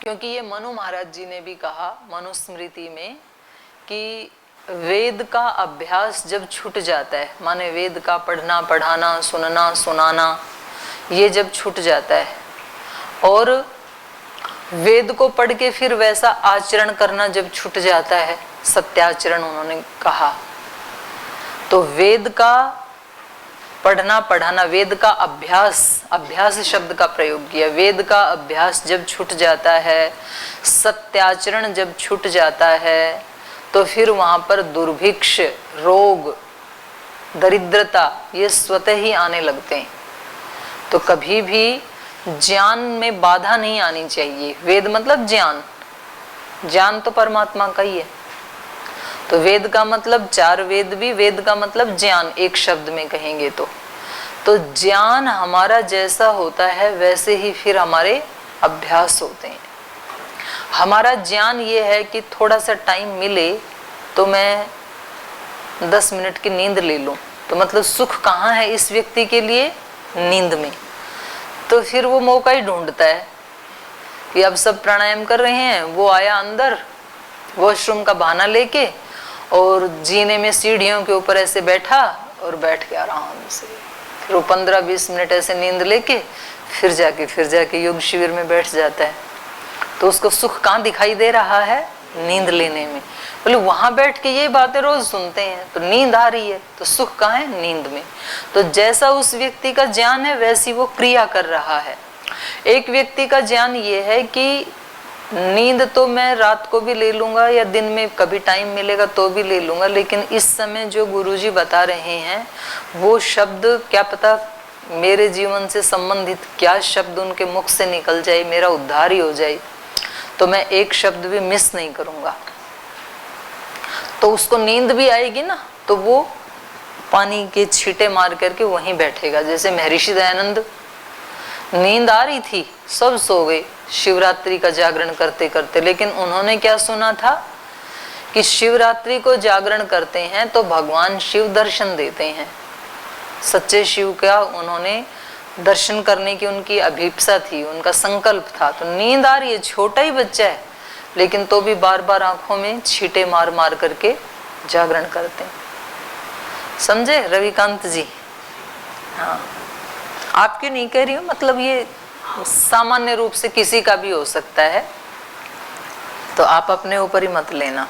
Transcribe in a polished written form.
क्योंकि ये मनु महाराज जी ने भी कहा मनुस्मृति में कि वेद का अभ्यास जब छूट जाता है, माने वेद का पढ़ना पढ़ाना सुनना सुनाना ये जब छूट जाता है और वेद को पढ़ के फिर वैसा आचरण करना जब छूट जाता है, सत्याचरण उन्होंने कहा, तो वेद का पढ़ना पढ़ाना, वेद का अभ्यास, अभ्यास शब्द का प्रयोग किया, वेद का अभ्यास जब छूट जाता है, सत्याचरण जब छूट जाता है, तो फिर वहां पर दुर्भिक्ष, रोग, दरिद्रता ये स्वतः ही आने लगते हैं। तो कभी भी ज्ञान में बाधा नहीं आनी चाहिए। वेद मतलब ज्ञान, ज्ञान तो परमात्मा का ही है। तो वेद का मतलब चार वेद भी, वेद का मतलब ज्ञान एक शब्द में कहेंगे तो ज्ञान हमारा जैसा होता है वैसे ही फिर हमारे अभ्यास होते हैं। हमारा ज्ञान ये है कि थोड़ा सा टाइम मिले तो मैं 10 मिनट की नींद ले लूं, तो मतलब सुख कहाँ है इस व्यक्ति के लिए? नींद में। तो फिर वो मौका ही ढूंढता है कि अब सब प्राणायाम कर रहे हैं, वो आया अंदर वॉशरूम का बहाना लेके और जीने में सीढ़ियों के ऊपर ऐसे बैठा और बैठ के आराम से फिर वो 15-20 मिनट ऐसे नींद लेके फिर जाके योग शिविर में बैठ जाता है। तो उसको सुख कहाँ दिखाई दे रहा है? नींद लेने में। बोले वहां बैठ के ये बातें रोज सुनते हैं तो नींद आ रही है, तो सुख कहाँ है? नींद में। तो जैसा उस व्यक्ति का ज्ञान है वैसी वो क्रिया कर रहा है। एक व्यक्ति का ज्ञान ये है कि नींद तो मैं रात को भी ले लूंगा या दिन में कभी टाइम मिलेगा तो भी ले लूंगा, लेकिन इस समय जो गुरुजी बता रहे हैं वो शब्द क्या पता मेरे जीवन से संबंधित क्या शब्द उनके मुख से निकल जाए, मेरा उद्धार ही हो जाए, तो मैं एक शब्द भी मिस नहीं करूंगा। तो उसको नींद भी आएगी ना, तो वो पानी के छींटे मार करके वहीं बैठेगा। जैसे महर्षि दयानंद, नींद आ रही थी, सब सो गए शिवरात्रि का जागरण करते करते, लेकिन उन्होंने क्या सुना था कि शिवरात्रि को जागरण करते हैं तो भगवान शिव दर्शन देते हैं। सच्चे शिव का उन्होंने दर्शन करने की उनकी अभिप्सा थी, उनका संकल्प था। तो नींद आ रही है, छोटा ही बच्चा है, लेकिन तो भी बार बार आंखों में छींटे मार मार करके जागरण करते हैं। समझे रविकांत जी? हाँ, आपकी नहीं कह रही हूँ, मतलब ये सामान्य रूप से किसी का भी हो सकता है, तो आप अपने ऊपर ही मत लेना।